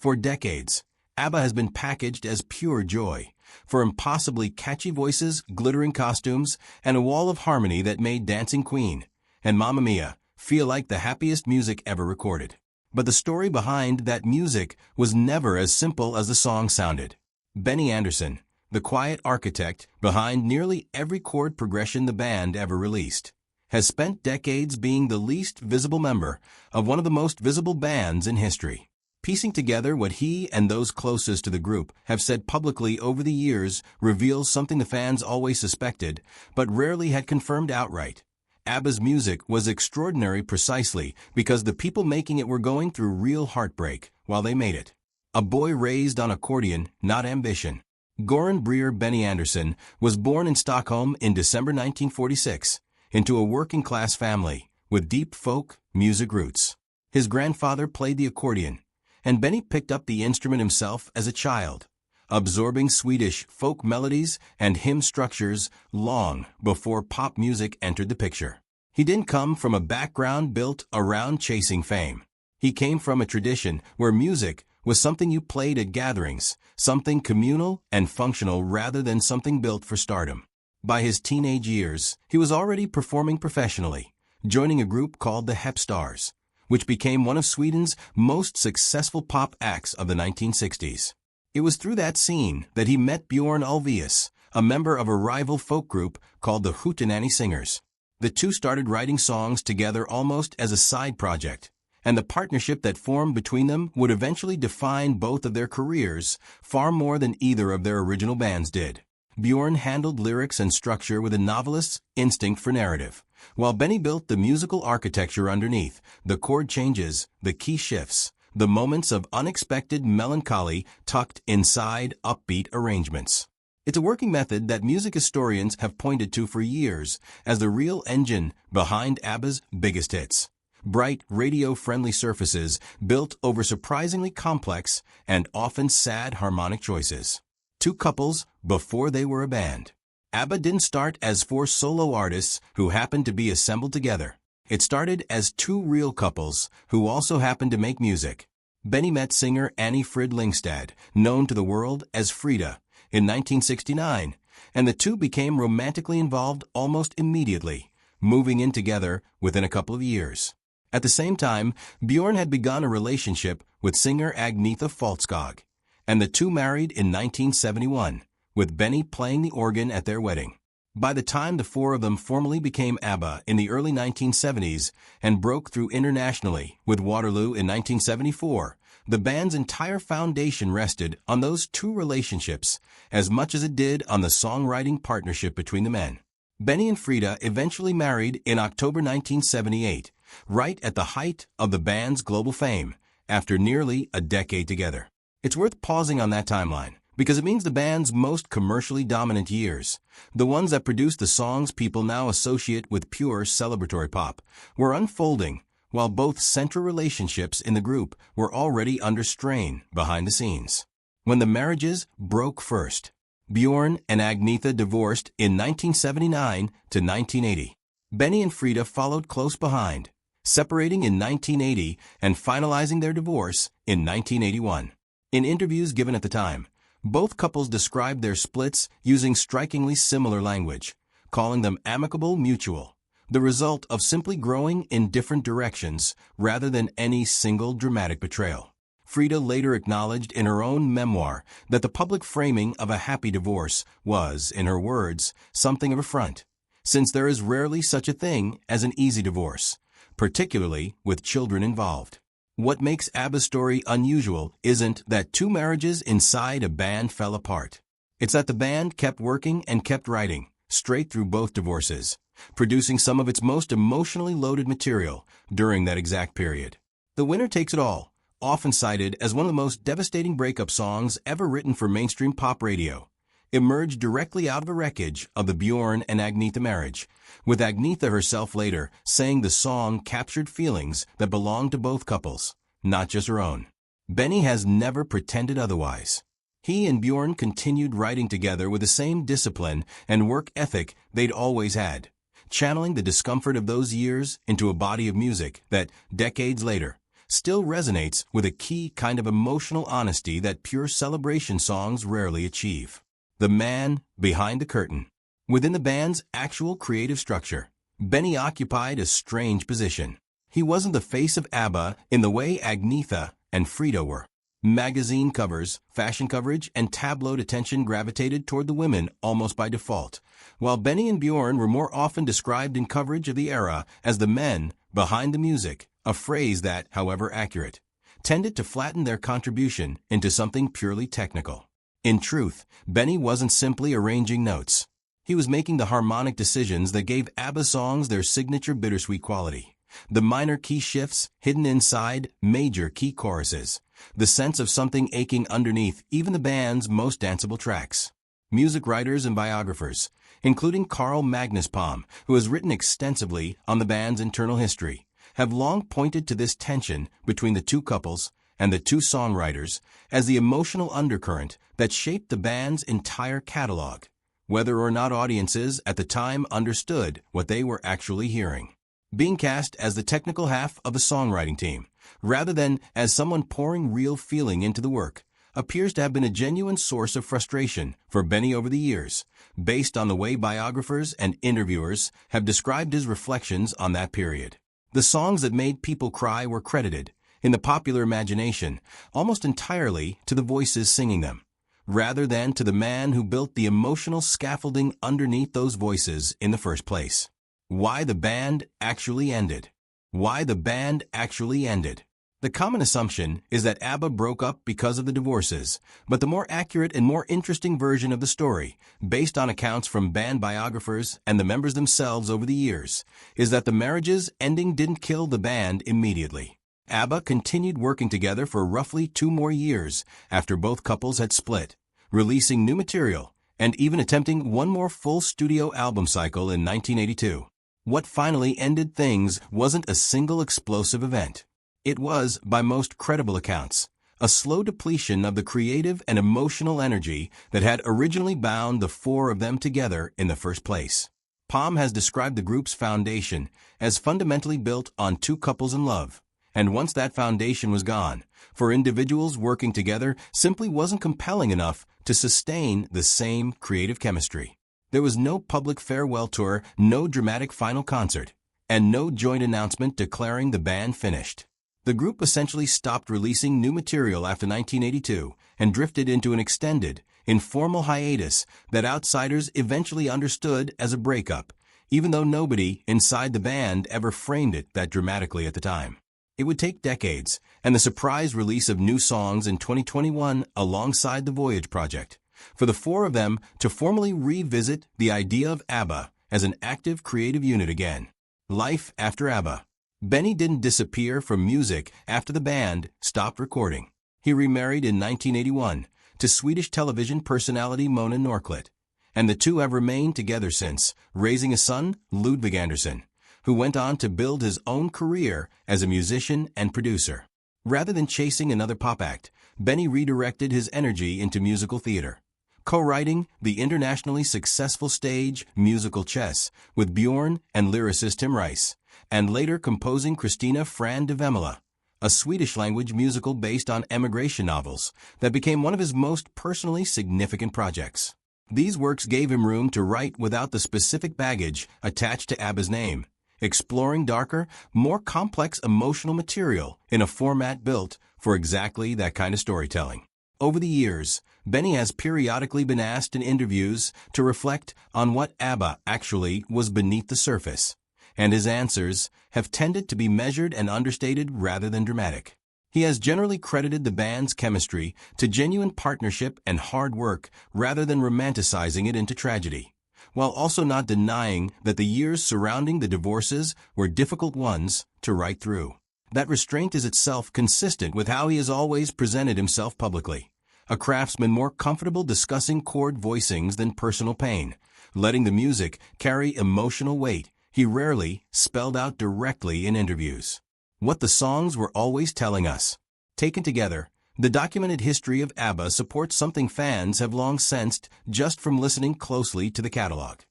For decades, ABBA has been packaged as pure joy, for impossibly catchy voices, glittering costumes, and a wall of harmony that made Dancing Queen and Mamma Mia feel like the happiest music ever recorded. But the story behind that music was never as simple as the song sounded. Benny Andersson, the quiet architect behind nearly every chord progression the band ever released, has spent decades being the least visible member of one of the most visible bands in history. Piecing together what he and those closest to the group have said publicly over the years reveals something the fans always suspected, but rarely had confirmed outright. ABBA's music was extraordinary precisely because the people making it were going through real heartbreak while they made it. A boy raised on accordion, not ambition. Göran Breer Benny Andersson was born in Stockholm in December 1946 into a working-class family with deep folk music roots. His grandfather played the accordion, and Benny picked up the instrument himself as a child, absorbing Swedish folk melodies and hymn structures long before pop music entered the picture. He didn't come from a background built around chasing fame. He came from a tradition where music was something you played at gatherings, something communal and functional rather than something built for stardom. By his teenage years, he was already performing professionally, joining a group called the Hepstars, which became one of Sweden's most successful pop acts of the 1960s. It was through that scene that he met Björn Ulvaeus, a member of a rival folk group called the Hootenanny Singers. The two started writing songs together almost as a side project, and the partnership that formed between them would eventually define both of their careers far more than either of their original bands did. Björn handled lyrics and structure with a novelist's instinct for narrative, while Benny built the musical architecture underneath, the chord changes, the key shifts, the moments of unexpected melancholy tucked inside upbeat arrangements. It's a working method that music historians have pointed to for years as the real engine behind ABBA's biggest hits. Bright, radio-friendly surfaces built over surprisingly complex and often sad harmonic choices. Two couples before they were a band. ABBA didn't start as four solo artists who happened to be assembled together. It started as two real couples who also happened to make music. Benny met singer Annie Frid Lyngstad, known to the world as Frida, in 1969, and the two became romantically involved almost immediately, moving in together within a couple of years. At the same time, Björn had begun a relationship with singer Agnetha Faltskog, and the two married in 1971, with Benny playing the organ at their wedding. By the time the four of them formally became ABBA in the early 1970s and broke through internationally with Waterloo in 1974, the band's entire foundation rested on those two relationships as much as it did on the songwriting partnership between the men. Benny and Frida eventually married in October 1978, right at the height of the band's global fame, after nearly a decade together. It's worth pausing on that timeline, because it means the band's most commercially dominant years, the ones that produced the songs people now associate with pure celebratory pop, were unfolding, while both central relationships in the group were already under strain behind the scenes. When the marriages broke first, Björn and Agnetha divorced in 1979 to 1980. Benny and Frida followed close behind, separating in 1980 and finalizing their divorce in 1981. In interviews given at the time, both couples described their splits using strikingly similar language, calling them amicable mutual, the result of simply growing in different directions rather than any single dramatic betrayal. Frida later acknowledged in her own memoir that the public framing of a happy divorce was, in her words, something of a front, since there is rarely such a thing as an easy divorce, particularly with children involved. What makes ABBA's story unusual isn't that two marriages inside a band fell apart. It's that the band kept working and kept writing, straight through both divorces, producing some of its most emotionally loaded material during that exact period. The Winner Takes It All, often cited as one of the most devastating breakup songs ever written for mainstream pop radio, emerged directly out of the wreckage of the Björn and Agnetha marriage, with Agnetha herself later saying the song captured feelings that belonged to both couples, not just her own. Benny has never pretended otherwise. He and Björn continued writing together with the same discipline and work ethic they'd always had, channeling the discomfort of those years into a body of music that, decades later, still resonates with a key kind of emotional honesty that pure celebration songs rarely achieve. The man behind the curtain. Within the band's actual creative structure, Benny occupied a strange position. He wasn't the face of ABBA in the way Agnetha and Frida were. Magazine covers, fashion coverage, and tabloid attention gravitated toward the women almost by default, while Benny and Bjorn were more often described in coverage of the era as the men behind the music, a phrase that, however accurate, tended to flatten their contribution into something purely technical. In truth, Benny wasn't simply arranging notes. He was making the harmonic decisions that gave ABBA songs their signature bittersweet quality. The minor key shifts hidden inside major key choruses. The sense of something aching underneath even the band's most danceable tracks. Music writers and biographers, including Carl Magnus Palm, who has written extensively on the band's internal history, have long pointed to this tension between the two couples and the two songwriters as the emotional undercurrent that shaped the band's entire catalog, whether or not audiences at the time understood what they were actually hearing. Being cast as the technical half of a songwriting team, rather than as someone pouring real feeling into the work, appears to have been a genuine source of frustration for Benny over the years, based on the way biographers and interviewers have described his reflections on that period. The songs that made people cry were credited, in the popular imagination, almost entirely to the voices singing them, rather than to the man who built the emotional scaffolding underneath those voices in the first place. Why the band actually ended. Why the band actually ended. The common assumption is that ABBA broke up because of the divorces, but the more accurate and more interesting version of the story, based on accounts from band biographers and the members themselves over the years, is that the marriage's ending didn't kill the band immediately. ABBA continued working together for roughly 2 more years after both couples had split, releasing new material and even attempting one more full studio album cycle in 1982. What finally ended things wasn't a single explosive event. It was, by most credible accounts, a slow depletion of the creative and emotional energy that had originally bound the 4 of them together in the first place. Palm has described the group's foundation as fundamentally built on 2 couples in love, and once that foundation was gone, for individuals working together simply wasn't compelling enough to sustain the same creative chemistry. There was no public farewell tour, no dramatic final concert, and no joint announcement declaring the band finished. The group essentially stopped releasing new material after 1982 and drifted into an extended, informal hiatus that outsiders eventually understood as a breakup, even though nobody inside the band ever framed it that dramatically at the time. It would take decades, and the surprise release of new songs in 2021 alongside the Voyage project, for the 4 of them to formally revisit the idea of ABBA as an active creative unit again. Life after ABBA. Benny didn't disappear from music after the band stopped recording. He remarried in 1981 to Swedish television personality Mona Norklet, and the two have remained together since, raising a son, Ludvig Andersson, who went on to build his own career as a musician and producer. Rather than chasing another pop act, Benny redirected his energy into musical theater, co-writing the internationally successful stage musical Chess with Bjorn and lyricist Tim Rice, and later composing Kristina Fran de Vemela, a Swedish-language musical based on emigration novels that became one of his most personally significant projects. These works gave him room to write without the specific baggage attached to ABBA's name, exploring darker, more complex emotional material in a format built for exactly that kind of storytelling. Over the years, Benny has periodically been asked in interviews to reflect on what ABBA actually was beneath the surface, and his answers have tended to be measured and understated rather than dramatic. He has generally credited the band's chemistry to genuine partnership and hard work rather than romanticizing it into tragedy, while also not denying that the years surrounding the divorces were difficult ones to write through. That restraint is itself consistent with how he has always presented himself publicly, a craftsman more comfortable discussing chord voicings than personal pain, letting the music carry emotional weight he rarely spelled out directly in interviews. What the songs were always telling us. Taken together, the documented history of ABBA supports something fans have long sensed just from listening closely to the catalog.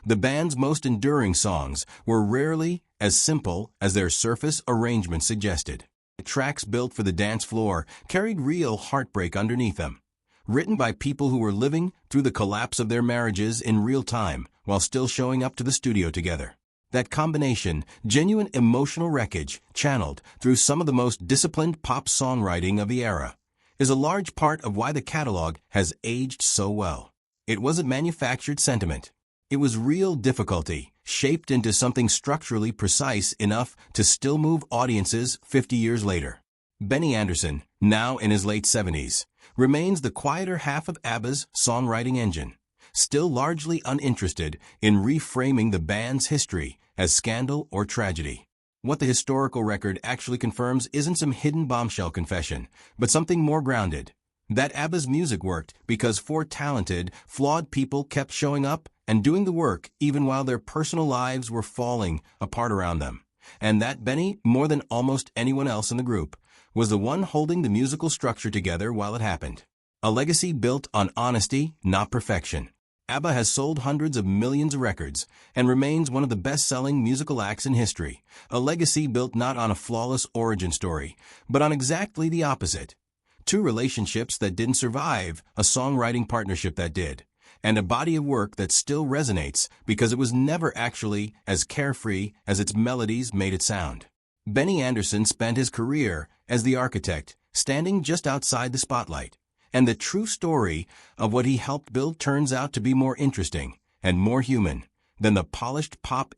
The band's most enduring songs were rarely as simple as their surface arrangement suggested. Tracks built for the dance floor carried real heartbreak underneath them. Written by people who were living through the collapse of their marriages in real time while still showing up to the studio together. That combination, genuine emotional wreckage channeled through some of the most disciplined pop songwriting of the era, is a large part of why the catalog has aged so well. It wasn't manufactured sentiment. It was real difficulty, shaped into something structurally precise enough to still move audiences 50 years later. Benny Andersson, now in his late 70s, remains the quieter half of ABBA's songwriting engine, still largely uninterested in reframing the band's history as scandal or tragedy. What the historical record actually confirms isn't some hidden bombshell confession, but something more grounded. That ABBA's music worked because four talented, flawed people kept showing up and doing the work even while their personal lives were falling apart around them. And that Benny, more than almost anyone else in the group, was the one holding the musical structure together while it happened. A legacy built on honesty, not perfection. ABBA has sold hundreds of millions of records and remains one of the best-selling musical acts in history. A legacy built not on a flawless origin story, but on exactly the opposite. Two relationships that didn't survive, a songwriting partnership that did, and a body of work that still resonates because it was never actually as carefree as its melodies made it sound. Benny Andersson spent his career as the architect, standing just outside the spotlight, and the true story of what he helped build turns out to be more interesting and more human than the polished pop